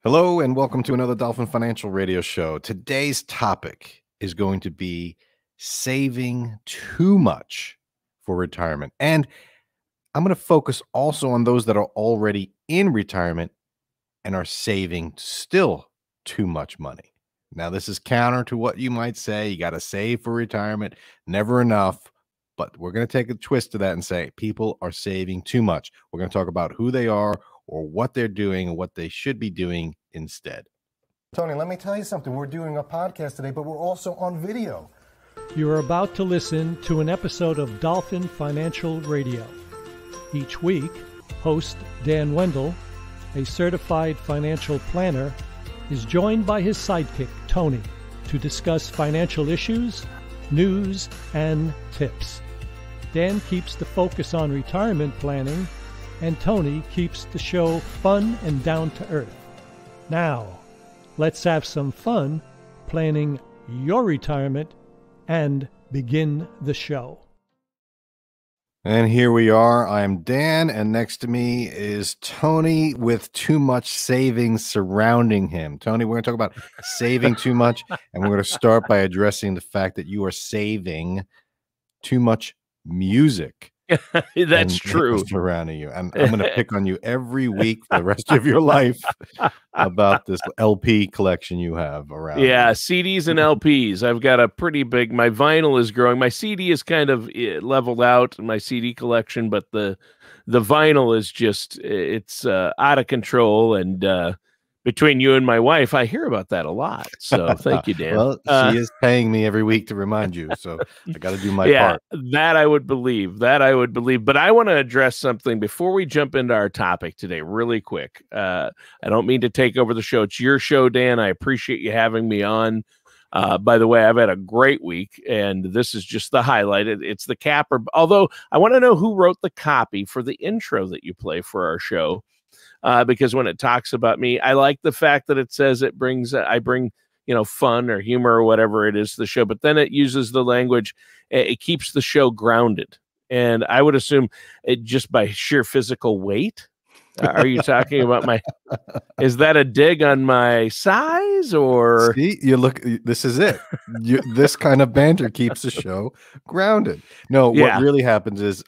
Hello and welcome to another Dolphin Financial Radio Show. Today's topic is going to be saving too much for retirement. And I'm going to focus also on those that are already in retirement and are saving still too much money. Now, this is counter to what you might say. You got to save for retirement, never enough. But we're going to take a twist to that and say people are saving too much. We're going to talk about who they are, or what they're doing and what they should be doing instead. Tony, let me tell you something. We're doing a podcast today, but we're also on video. You are about to listen to an episode of Dolphin Financial Radio. Each week, host Dan Wendell, a certified financial planner, is joined by his sidekick, Tony, to discuss financial issues, news, and tips. Dan keeps the focus on retirement planning, and Tony keeps the show fun and down to earth. Now, let's have some fun planning your retirement and begin the show. And here we are. I'm Dan, and next to me is Tony with too much savings surrounding him. Tony, we're going to talk about saving too much, and we're going to start by addressing the fact that you are saving too much music. That's true. Surrounding you. And I'm going to pick on you every week for the rest of your life about this LP collection you have around. Yeah, you. CDs and LPs. I've got a pretty big, my vinyl is growing. My CD is kind of leveled out in my CD collection, but the vinyl is just, it's out of control. And between you and my wife, I hear about that a lot. So thank you, Dan. Well, she is paying me every week to remind you. So I got to do my part. That I would believe. But I want to address something before we jump into our topic today, really quick. I don't mean to take over the show. It's your show, Dan. I appreciate you having me on. By the way, I've had a great week, and this is just the highlight. It's the capper. Although I want to know who wrote the copy for the intro that you play for our show. Because when it talks about me, I like the fact that it says I bring, fun or humor or whatever it is to the show, but then it uses the language, it keeps the show grounded. And I would assume it just by sheer physical weight. Are you talking about is that a dig on my size or? See, this is it. This kind of banter keeps the show grounded. No, what really happens is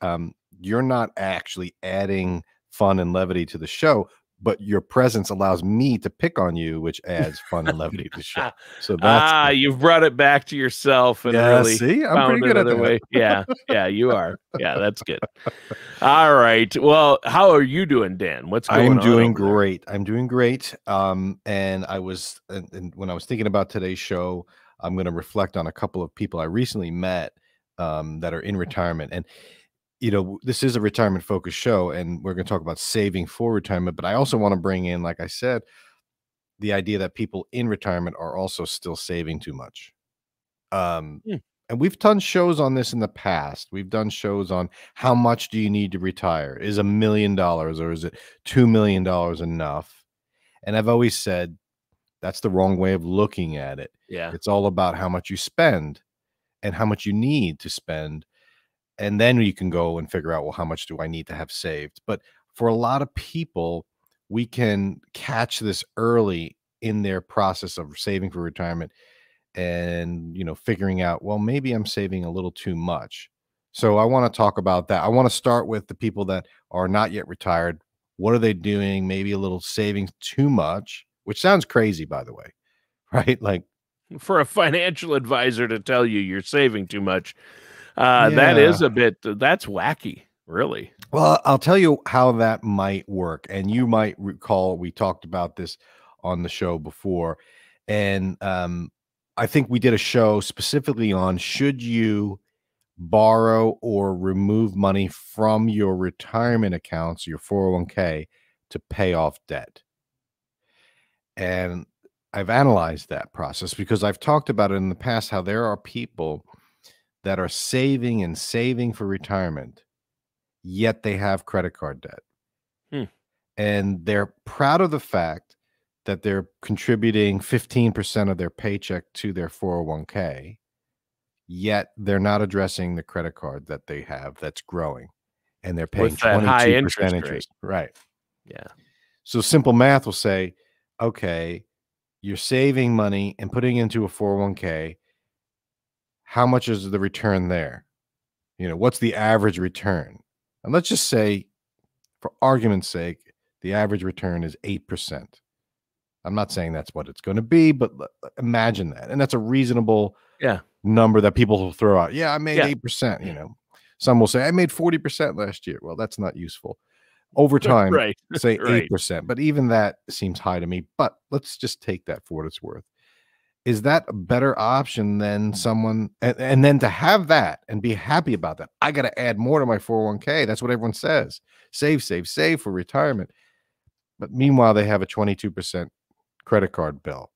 you're not actually adding fun and levity to the show, but your presence allows me to pick on you, which adds fun and levity to the show. So that's you've brought it back to yourself and really see, I'm pretty good at that. Way. Yeah, you are. Yeah, that's good. All right. Well, how are you doing, Dan? What's going on? I'm doing great. I'm doing great. And I was, and when I was thinking about today's show, I'm going to reflect on a couple of people I recently met that are in retirement. And this is a retirement focused show, and we're going to talk about saving for retirement. But I also want to bring in, like I said, the idea that people in retirement are also still saving too much. And we've done shows on this in the past. We've done shows on how much do you need to retire? Is $1 million or is it $2 million enough? And I've always said that's the wrong way of looking at it. Yeah, it's all about how much you spend and how much you need to spend. And then you can go and figure out, well, how much do I need to have saved? But for a lot of people, we can catch this early in their process of saving for retirement and, figuring out, well, maybe I'm saving a little too much. So I want to talk about that. I want to start with the people that are not yet retired. What are they doing? Maybe a little saving too much, which sounds crazy, by the way, right? Like for a financial advisor to tell you you're saving too much. That is that's wacky, really. Well, I'll tell you how that might work. And you might recall we talked about this on the show before. And I think we did a show specifically on should you borrow or remove money from your retirement accounts, your 401k, to pay off debt. And I've analyzed that process because I've talked about it in the past, how there are people that are saving and saving for retirement, yet they have credit card debt. And they're proud of the fact that they're contributing 15% of their paycheck to their 401k, yet they're not addressing the credit card that they have that's growing. And they're paying 22% interest. Right. Yeah. So simple math will say, okay, you're saving money and putting into a 401k. How much is the return there? What's the average return? And let's just say, for argument's sake, the average return is 8%. I'm not saying that's what it's going to be, but imagine that. And that's a reasonable number that people will throw out. Yeah, I made 8%. Some will say I made 40% last year. Well, that's not useful. Over time, say 8%. But even that seems high to me. But let's just take that for what it's worth. Is that a better option than someone, and then to have that and be happy about that? I got to add more to my 401k. That's what everyone says. Save, save, save for retirement. But meanwhile, they have a 22% credit card bill.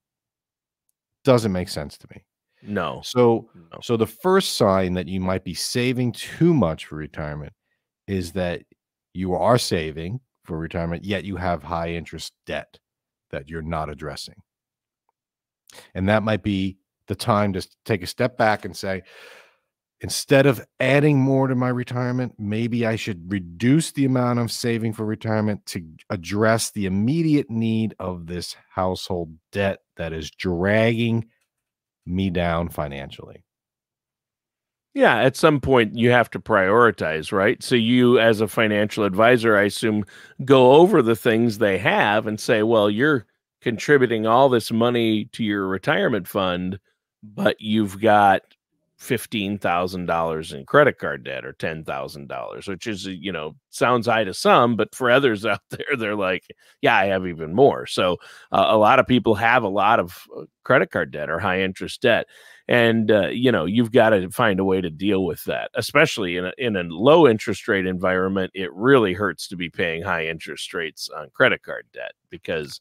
Doesn't make sense to me. No. So the first sign that you might be saving too much for retirement is that you are saving for retirement, yet you have high interest debt that you're not addressing. And that might be the time to take a step back and say, instead of adding more to my retirement, maybe I should reduce the amount of saving for retirement to address the immediate need of this household debt that is dragging me down financially. Yeah, at some point you have to prioritize, right? So you, as a financial advisor, I assume, go over the things they have and say, well, you're contributing all this money to your retirement fund, but you've got $15,000 in credit card debt or $10,000, which is, sounds high to some, but for others out there, they're like, yeah, I have even more. So a lot of people have a lot of credit card debt or high interest debt. And, you've got to find a way to deal with that, especially in a low interest rate environment. It really hurts to be paying high interest rates on credit card debt because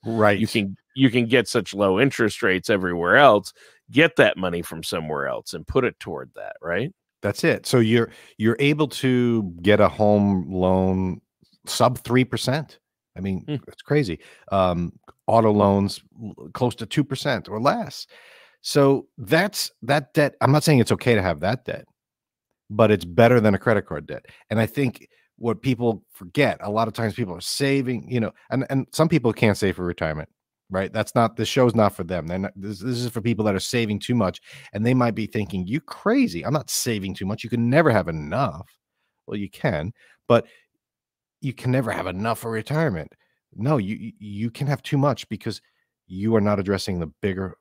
you can get such low interest rates everywhere else, get that money from somewhere else and put it toward that. Right. That's it. So you're able to get a home loan sub 3%. I mean, it's crazy. Auto loans close to 2% or less. So that's that debt. I'm not saying it's okay to have that debt, but it's better than a credit card debt. And I think what people forget, a lot of times people are saving, and some people can't save for retirement, right? This show's not for them. This is for people that are saving too much. And they might be thinking, you crazy. I'm not saving too much. You can never have enough. Well, you can, but you can never have enough for retirement. No, you can have too much because you are not addressing the bigger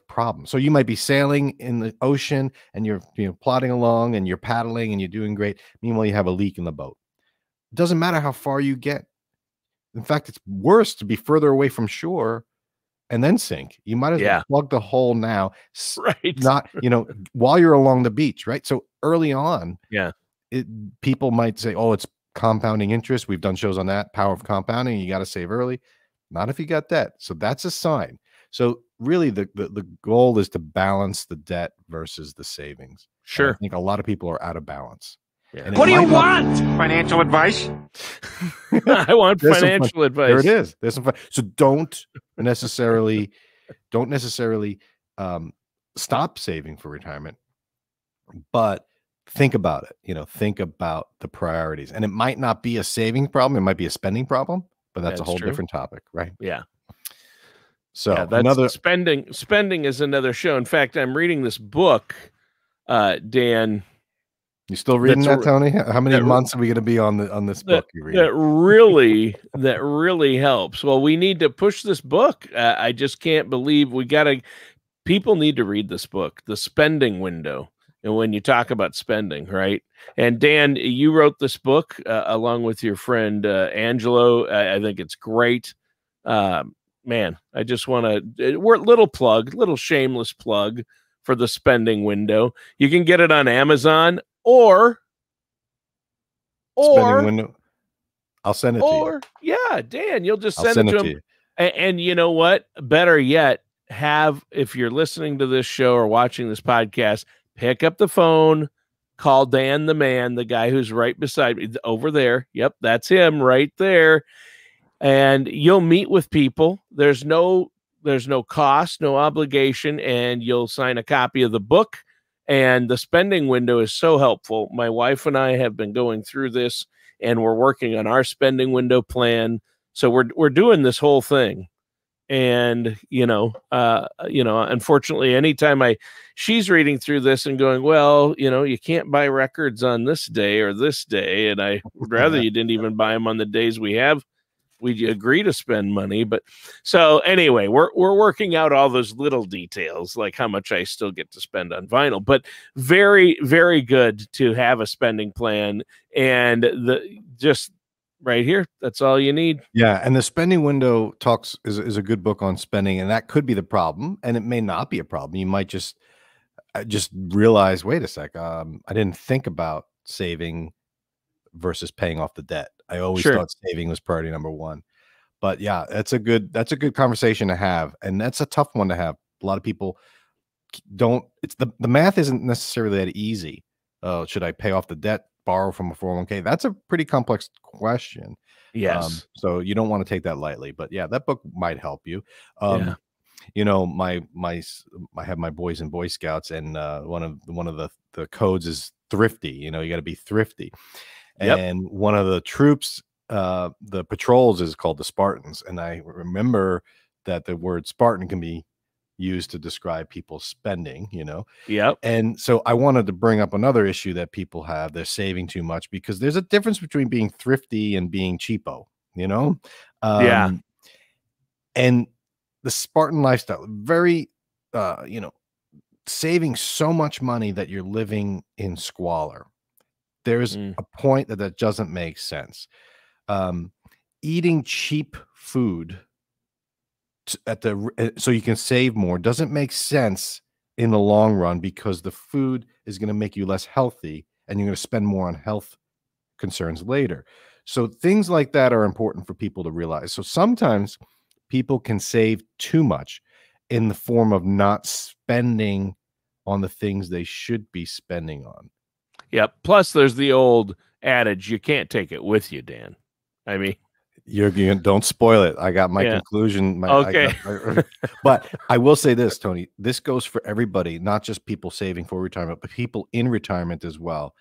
problem. So you might be sailing in the ocean and you're plodding along and you're paddling and you're doing great. Meanwhile, you have a leak in the boat. It doesn't matter how far you get. In fact, it's worse to be further away from shore and then sink. You might as well plug the hole now, right? Not while you're along the beach, right? So early on, people might say, "Oh, it's compounding interest." We've done shows on that, power of compounding. You got to save early. Not if you got debt. So that's a sign. So really, the goal is to balance the debt versus the savings. Sure. And I think a lot of people are out of balance. Yeah. What do you want? Financial advice? I want financial advice. There it is. There's some fun. So don't necessarily stop saving for retirement, but think about it. Think about the priorities. And it might not be a saving problem. It might be a spending problem, but that's a whole different topic, right? Yeah. So that's another spending is another show. In fact, I'm reading this book, Dan. You still reading that, Tony? How many months are we going to be on this book? That really helps. Well, we need to push this book. I just can't believe people need to read this book, The Spending Window. And when you talk about spending, right? And Dan, you wrote this book along with your friend Angelo. I think it's great. Man, I just want to little shameless plug for The Spending Window. You can get it on Amazon or Spending Window. I'll send it to you. Yeah, Dan, you'll just send it to him. And you know what? Better yet, if you're listening to this show or watching this podcast, pick up the phone, call Dan the man, the guy who's right beside me over there. Yep, that's him right there. And you'll meet with people. There's no cost, no obligation, and you'll sign a copy of the book. And The Spending Window is so helpful. My wife and I have been going through this, and we're working on our spending window plan. So we're doing this whole thing. And, unfortunately, anytime she's reading through this and going, well, you can't buy records on this day or this day. And I would rather you didn't even buy them on the days we agree to spend money. But so anyway, we're working out all those little details, like how much I still get to spend on vinyl, but very, very good to have a spending plan, and just right here, that's all you need. Yeah, and the spending window is a good book on spending, and that could be the problem, and it may not be a problem. You might just realize, wait a sec, I didn't think about saving versus paying off the debt. I always thought saving was priority number one. But yeah, that's a good conversation to have, and that's a tough one to have. A lot of people don't. It's the math isn't necessarily that easy. Should I pay off the debt, borrow from a 401k? That's a pretty complex question. Yes. So you don't want to take that lightly. But yeah, that book might help you. I have my boys in Boy Scouts, and one of the codes is thrifty. You got to be thrifty. And one of the troops, the patrols, is called the Spartans. And I remember that the word Spartan can be used to describe people's spending, Yep. And so I wanted to bring up another issue that people have. They're saving too much, because there's a difference between being thrifty and being cheapo, And the Spartan lifestyle, very, saving so much money that you're living in squalor. There's a point that doesn't make sense. Eating cheap food so you can save more doesn't make sense in the long run, because the food is going to make you less healthy, and you're going to spend more on health concerns later. So things like that are important for people to realize. So sometimes people can save too much in the form of not spending on the things they should be spending on. Yep. Plus, there's the old adage, you can't take it with you, Dan. I mean, you don't spoil it. I got my conclusion. Okay. But I will say this, Tony, this goes for everybody, not just people saving for retirement, but people in retirement as well.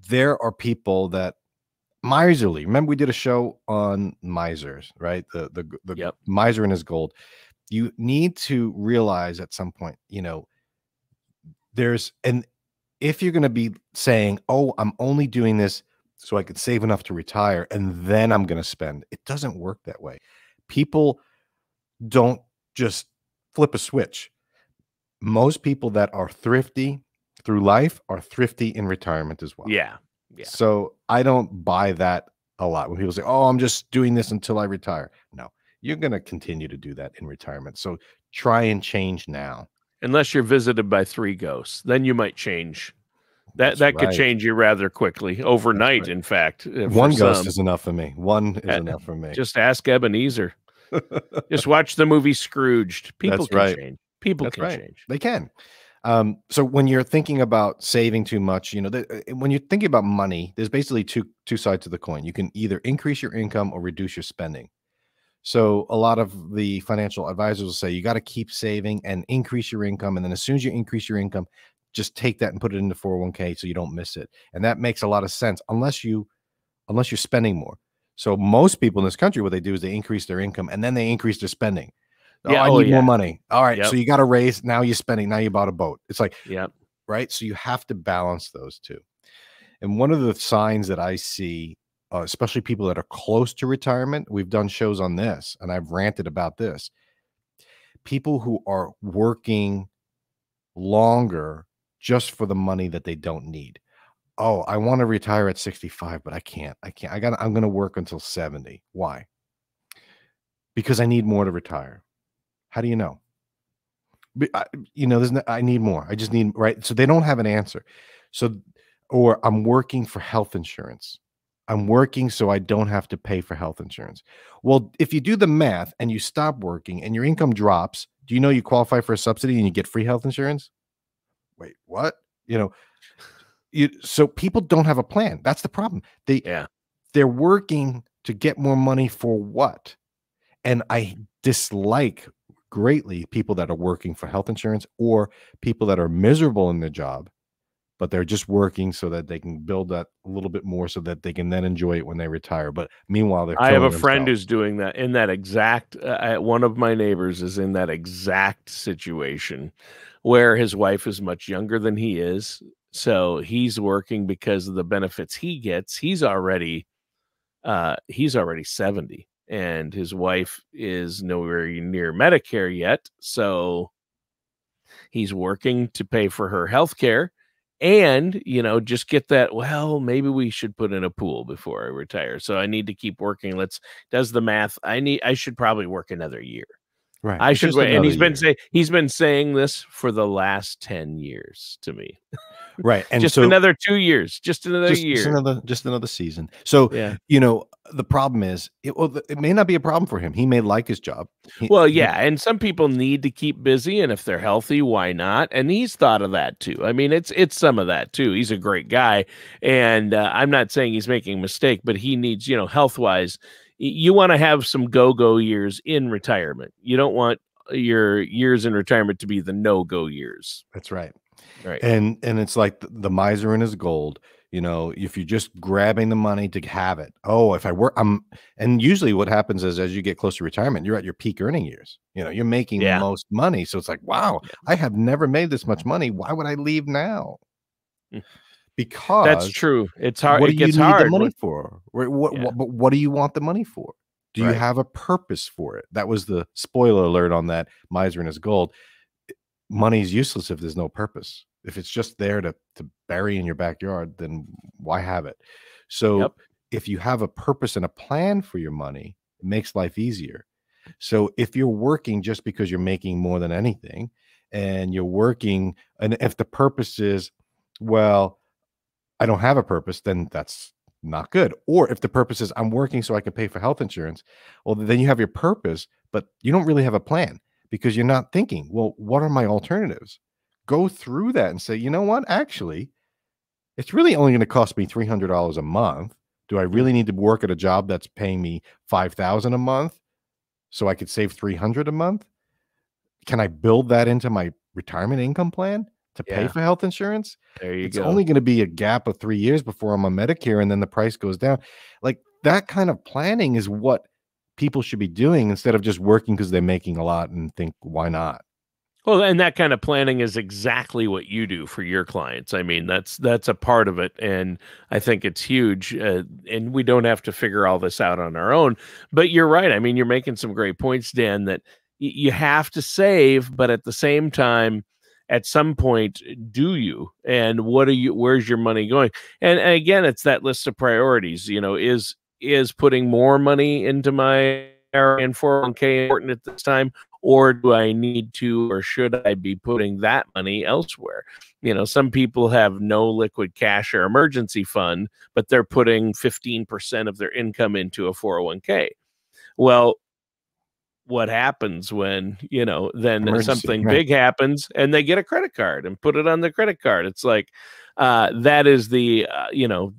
There are people that miserly. Remember, we did a show on misers, right? The miser and his gold. You need to realize at some point, if you're going to be saying, oh, I'm only doing this so I could save enough to retire, and then I'm going to spend, it doesn't work that way. People don't just flip a switch. Most people that are thrifty through life are thrifty in retirement as well. Yeah. So I don't buy that a lot when people say, oh, I'm just doing this until I retire. No, you're going to continue to do that in retirement. So try and change now. Unless you're visited by 3 ghosts, then you might change. That could change you rather quickly, overnight. Right. In fact, one ghost is enough for me. One is enough for me. Just ask Ebenezer. Just watch the movie Scrooged. People can change. People can change. They can. So when you're thinking about saving too much, when you're thinking about money, there's basically two sides to the coin. You can either increase your income or reduce your spending. So a lot of the financial advisors will say you got to keep saving and increase your income. And then as soon as you increase your income, just take that and put it into 401k so you don't miss it. And that makes a lot of sense unless you're spending more. So most people in this country, what they do is they increase their income and then they increase their spending. I need more money. All right. So you got to raise. Now you're spending. Now you bought a boat. It's like, right. So you have to balance those two. And one of the signs that I see, especially people that are close to retirement, we've done shows on this and I've ranted about this. People who are working longer just for the money that they don't need. Oh, I want to retire at 65, but I can't. I'm going to work until 70. Why? Because I need more to retire. How do you know? I need more. I just need, right? So they don't have an answer. So, or I'm working for health insurance. I'm working so I don't have to pay for health insurance. Well, if you do the math and you stop working and your income drops, do you know you qualify for a subsidy and you get free health insurance? Wait, what? So people don't have a plan. That's the problem. They're working to get more money for what? And I dislike greatly people that are working for health insurance or people that are miserable in their job but they're just working so that they can build that a little bit more so that they can then enjoy it when they retire. But meanwhile, they're I have a killing friend themselves. who's doing that in that exact, one of my neighbors is in that exact situation where his wife is much younger than he is. So he's working because of the benefits he gets. He's already 70 and his wife is nowhere near Medicare yet. So he's working to pay for her health care and, just get that. Well, maybe we should put in a pool before I retire. So I need to keep working. Does the math. I should probably work another year. Right. I It's should just wait. And another he's been saying this for the last 10 years to me. Right. And Just so another 2 years, just another year. just another season. So, Yeah. the problem is it may not be a problem for him. He may like his job. Well, yeah, and some people need to keep busy, and if they're healthy, why not? And he's thought of that too. I mean, it's some of that too. He's a great guy, and I'm not saying he's making a mistake, but he needs, health wise, you want to have some go years in retirement. You don't want your years in retirement to be the no-go years. That's right. Right. And it's like the miser in his gold. If you're just grabbing the money to have it. Oh, if I work, and usually what happens is as you get close to retirement, you're at your peak earning years. You're making the most money. So it's like, wow, I have never made this much money. Why would I leave now? Because that's true. It's hard. What it do you gets need hard. the money for? What do you want the money for? Do you have a purpose for it? That was the spoiler alert on that miser in his gold. Money is useless if there's no purpose. If it's just there to bury in your backyard, then why have it? So if you have a purpose and a plan for your money, it makes life easier. So if you're working just because you're making more than anything and you're working, and if the purpose is, well, I don't have a purpose, then that's not good. Or if the purpose is I'm working so I can pay for health insurance, well, then you have your purpose, but you don't really have a plan because you're not thinking, well, what are my alternatives? Go through that and say, you know what? Actually, it's really only going to cost me $300 a month. Do I really need to work at a job that's paying me $5,000 a month so I could save $300 a month? Can I build that into my retirement income plan to pay for health insurance? There you go. It's go. only going to be a gap of 3 years before I'm on Medicare, and then the price goes down. Like that kind of planning is what people should be doing instead of just working because they're making a lot and think, why not? Well, and that kind of planning is exactly what you do for your clients. I mean, that's a part of it, and I think it's huge. And we don't have to figure all this out on our own. But you're right. I mean, you're making some great points, Dan. That you have to save, but at the same time, at some point, do you? And where's your money going? And again, it's that list of priorities. Is putting more money into my IRA and 401k important at this time? Or do I need to, or should I be putting that money elsewhere? Some people have no liquid cash or emergency fund, but they're putting 15% of their income into a 401k. Well, what happens when, then something big happens and they get a credit card and put it on the credit card? It's like, that is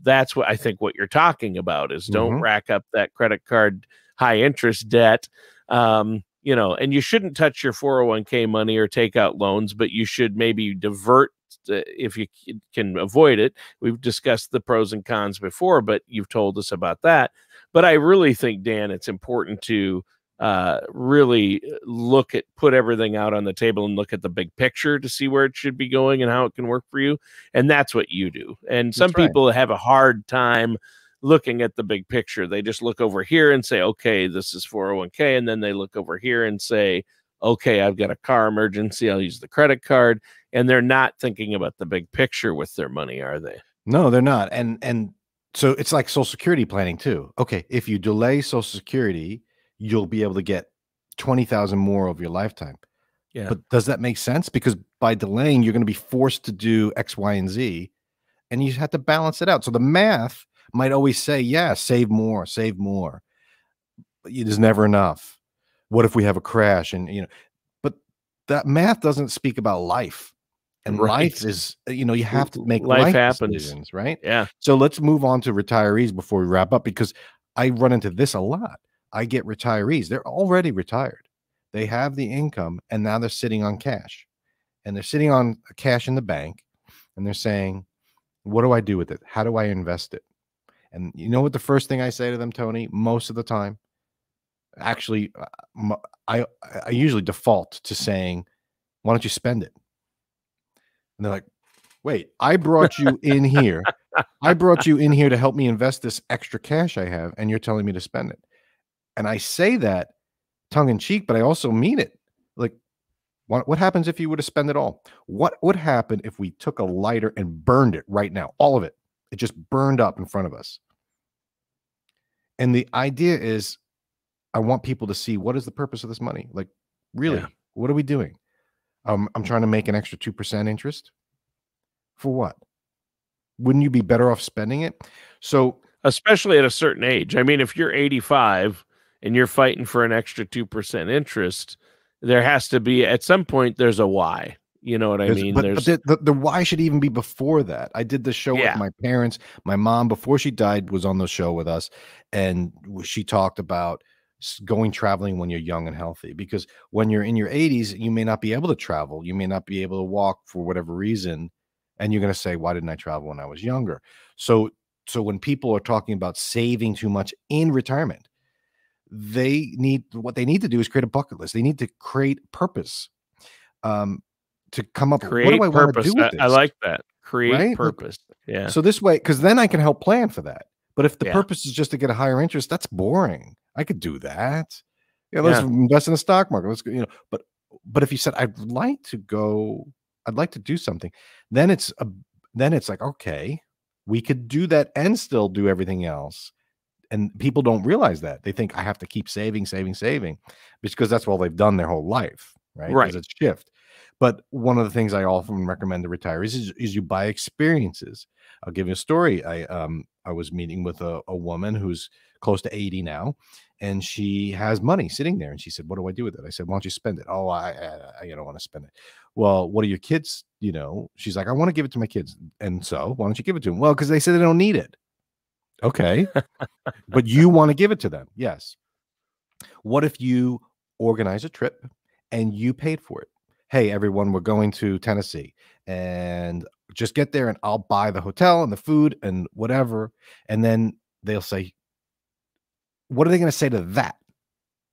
that's what I think what you're talking about is don't rack up that credit card high interest debt. And you shouldn't touch your 401k money or take out loans, but you should maybe divert if you can avoid it. We've discussed the pros and cons before, but you've told us about that. But I really think, Dan, it's important to really put everything out on the table and look at the big picture to see where it should be going and how it can work for you. And that's what you do. And some people have a hard time looking at the big picture. They just look over here and say, okay, this is 401k. And then they look over here and say, okay, I've got a car emergency. I'll use the credit card. And they're not thinking about the big picture with their money, are they? No, they're not. And so it's like Social Security planning too. Okay, if you delay Social Security, you'll be able to get 20,000 more over your lifetime. Yeah. But does that make sense? Because by delaying, you're going to be forced to do X, Y, and Z, and you have to balance it out. So the math might always say, yeah, save more, but there's never enough. What if we have a crash? And, but that math doesn't speak about life. And life is, you have to make life decisions, right? Yeah. So let's move on to retirees before we wrap up, because I run into this a lot. I get retirees. They're already retired. They have the income, and now they're sitting on cash. And they're sitting on cash in the bank. and they're saying, what do I do with it? How do I invest it? And you know what the first thing I say to them, Tony, most of the time? Actually, I usually default to saying, why don't you spend it? And they're like, wait, I brought you in here. I brought you in here to help me invest this extra cash I have, and you're telling me to spend it. And I say that tongue in cheek, but I also mean it. Like, what happens if you were to spend it all? What would happen if we took a lighter and burned it right now? All of it. It just burned up in front of us. And the idea is, I want people to see, what is the purpose of this money? Like, really, what are we doing? I'm trying to make an extra 2% interest. For what? Wouldn't you be better off spending it? So, especially at a certain age. I mean, if you're 85 and you're fighting for an extra 2% interest, there has to be, at some point, there's a why. You know what I mean? But the why should even be before that. I did the show with my parents. My mom, before she died, was on the show with us, and she talked about going traveling when you're young and healthy, because when you're in your 80s, you may not be able to travel. You may not be able to walk for whatever reason. And you're going to say, why didn't I travel when I was younger? So when people are talking about saving too much in retirement, what they need to do is create a bucket list. They need to create purpose, to come up with, what do I want to do with this? I like that. Create purpose. Yeah. So this way, because then I can help plan for that. But if the purpose is just to get a higher interest, that's boring. I could do that. Let's invest in the stock market. Let's go, but if you said, I'd like to do something, then it's like, okay, we could do that and still do everything else. And people don't realize that. They think I have to keep saving, because that's all they've done their whole life, right? Right. It's a shift. But one of the things I often recommend to retirees is you buy experiences. I'll give you a story. I was meeting with a woman who's close to 80 now, and she has money sitting there. And she said, what do I do with it? I said, why don't you spend it? Oh, I don't want to spend it. Well, what are your kids? She's like, I want to give it to my kids. And so why don't you give it to them? Well, because they said they don't need it. Okay. But you want to give it to them. Yes. What if you organize a trip and you paid for it? Hey, everyone, we're going to Tennessee, and just get there and I'll buy the hotel and the food and whatever. And then they'll say, what are they going to say to that?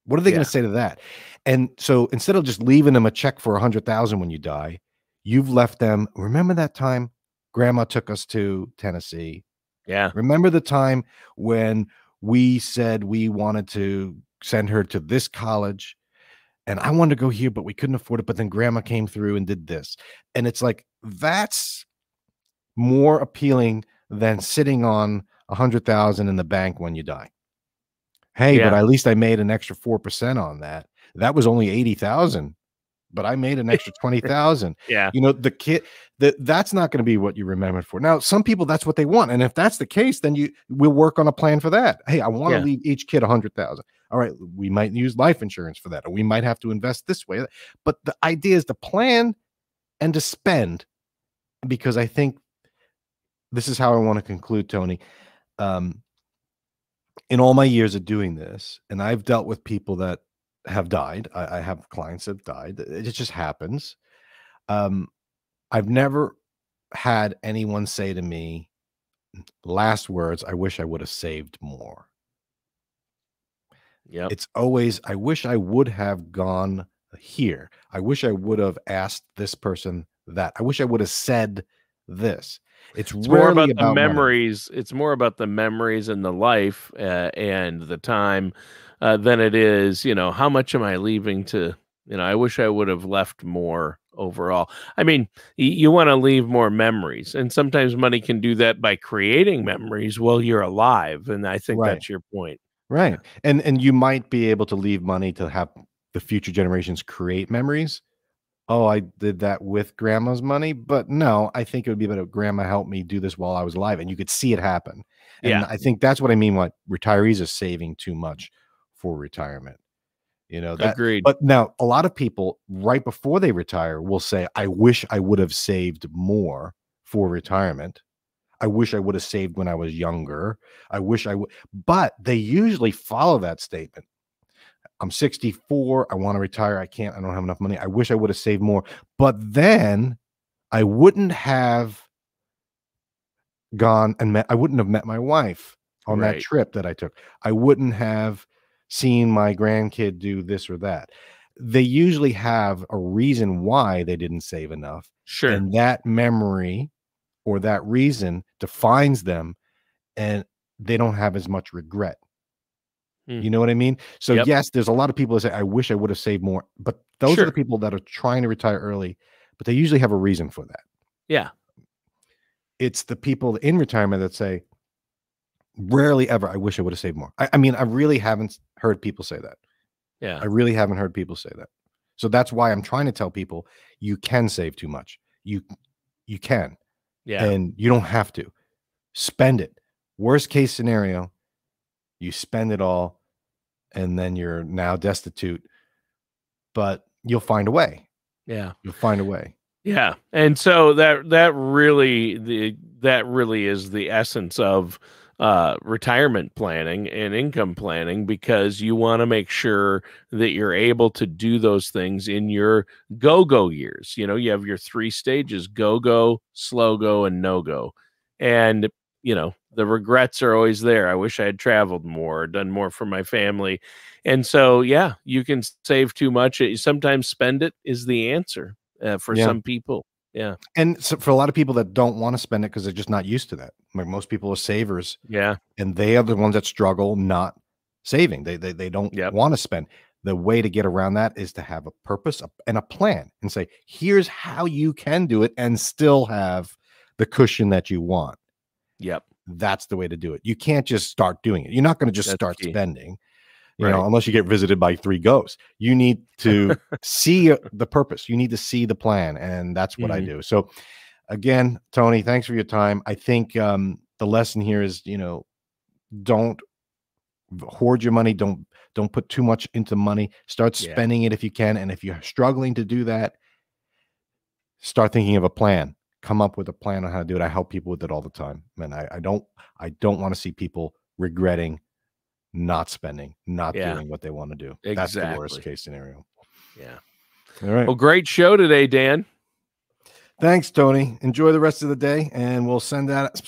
What are they going to say to that? And so instead of just leaving them a check for 100,000 when you die, you've left them. Remember that time grandma took us to Tennessee? Yeah. Remember the time when we said we wanted to send her to this college, and I wanted to go here, but we couldn't afford it. But then grandma came through and did this. And it's like, that's more appealing than sitting on 100,000 in the bank when you die. Hey, but at least I made an extra 4% on that. That was only 80,000, but I made an extra 20,000. Yeah. The kid, that's not going to be what you remember for. Now, some people, that's what they want. And if that's the case, then we'll work on a plan for that. Hey, I want to leave each kid 100,000. All right, we might use life insurance for that, or we might have to invest this way. But the idea is to plan and to spend, because I think this is how I want to conclude, Tony. In all my years of doing this, and I've dealt with people that have died. I have clients that have died. It just happens. I've never had anyone say to me, last words, I wish I would have saved more. Yeah. It's always, I wish I would have gone here. I wish I would have asked this person that. I wish I would have said this. It's more about the memories. Money. It's more about the memories and the life and the time than it is, how much am I leaving to, I wish I would have left more overall. I mean, you want to leave more memories, and sometimes money can do that by creating memories while you're alive. And I think that's your point. Right. And you might be able to leave money to have the future generations create memories. Oh, I did that with grandma's money, but no, I think it would be better. Grandma helped me do this while I was alive, and you could see it happen. And I think that's what I mean. What retirees are saving too much for retirement. Agreed. But now a lot of people right before they retire will say, I wish I would have saved more for retirement. I wish I would have saved when I was younger. I wish I would, but they usually follow that statement. I'm 64. I want to retire. I don't have enough money. I wish I would have saved more, but then I wouldn't have gone and I wouldn't have met my wife on that trip that I took. I wouldn't have seen my grandkid do this or that. They usually have a reason why they didn't save enough. Sure. And that memory or that reason defines them, and they don't have as much regret. You know what I mean? So yes, there's a lot of people that say, I wish I would have saved more, but those are the people that are trying to retire early, but they usually have a reason for that. Yeah. It's the people in retirement that say, rarely ever, I wish I would have saved more. I mean, I really haven't heard people say that. Yeah. I really haven't heard people say that. So that's why I'm trying to tell people you can save too much. You can. Yeah. And you don't have to. Spend it. Worst case scenario, you spend it all and then you're now destitute. But you'll find a way. Yeah. You'll find a way. Yeah. And so that really is the essence of retirement planning and income planning, because you want to make sure that you're able to do those things in your go-go years. You know, you have your 3 stages: go-go, slow-go, and no-go. And, you know, the regrets are always there. I wish I had traveled more, done more for my family. And so, yeah, you can save too much. Sometimes spend it is the answer for some people. Yeah. And so for a lot of people that don't want to spend it because they're just not used to that. Like most people are savers. Yeah. And they are the ones that struggle not saving. They don't want to spend. The way to get around that is to have a purpose and a plan and say, here's how you can do it and still have the cushion that you want. Yep. That's the way to do it. You can't just start doing it. You're not going to just start spending. You know, unless you get visited by 3 ghosts. You need to see the purpose. You need to see the plan. And that's what I do. So again, Tony, thanks for your time. I think the lesson here is, you know, don't hoard your money. Don't put too much into money. Start spending it if you can. And if you're struggling to do that, start thinking of a plan. Come up with a plan on how to do it. I help people with it all the time. And I don't want to see people regretting not spending, not doing what they want to do. Exactly. That's the worst case scenario. Yeah. All right. Well, great show today, Dan. Thanks, Tony. Enjoy the rest of the day, and we'll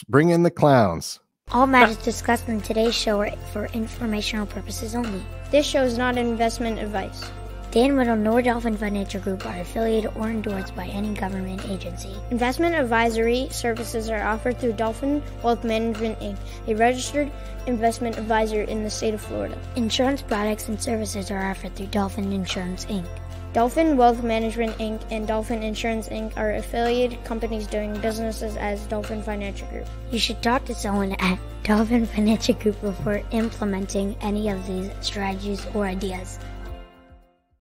bring in the clowns. All matters discussed in today's show are for informational purposes only. This show is not investment advice. Dan Wendell nor Dolphin Financial Group are affiliated or endorsed by any government agency. Investment advisory services are offered through Dolphin Wealth Management, Inc., a registered investment advisor in the state of Florida. Insurance products and services are offered through Dolphin Insurance, Inc. Dolphin Wealth Management, Inc. and Dolphin Insurance, Inc. are affiliated companies doing businesses as Dolphin Financial Group. You should talk to someone at Dolphin Financial Group before implementing any of these strategies or ideas.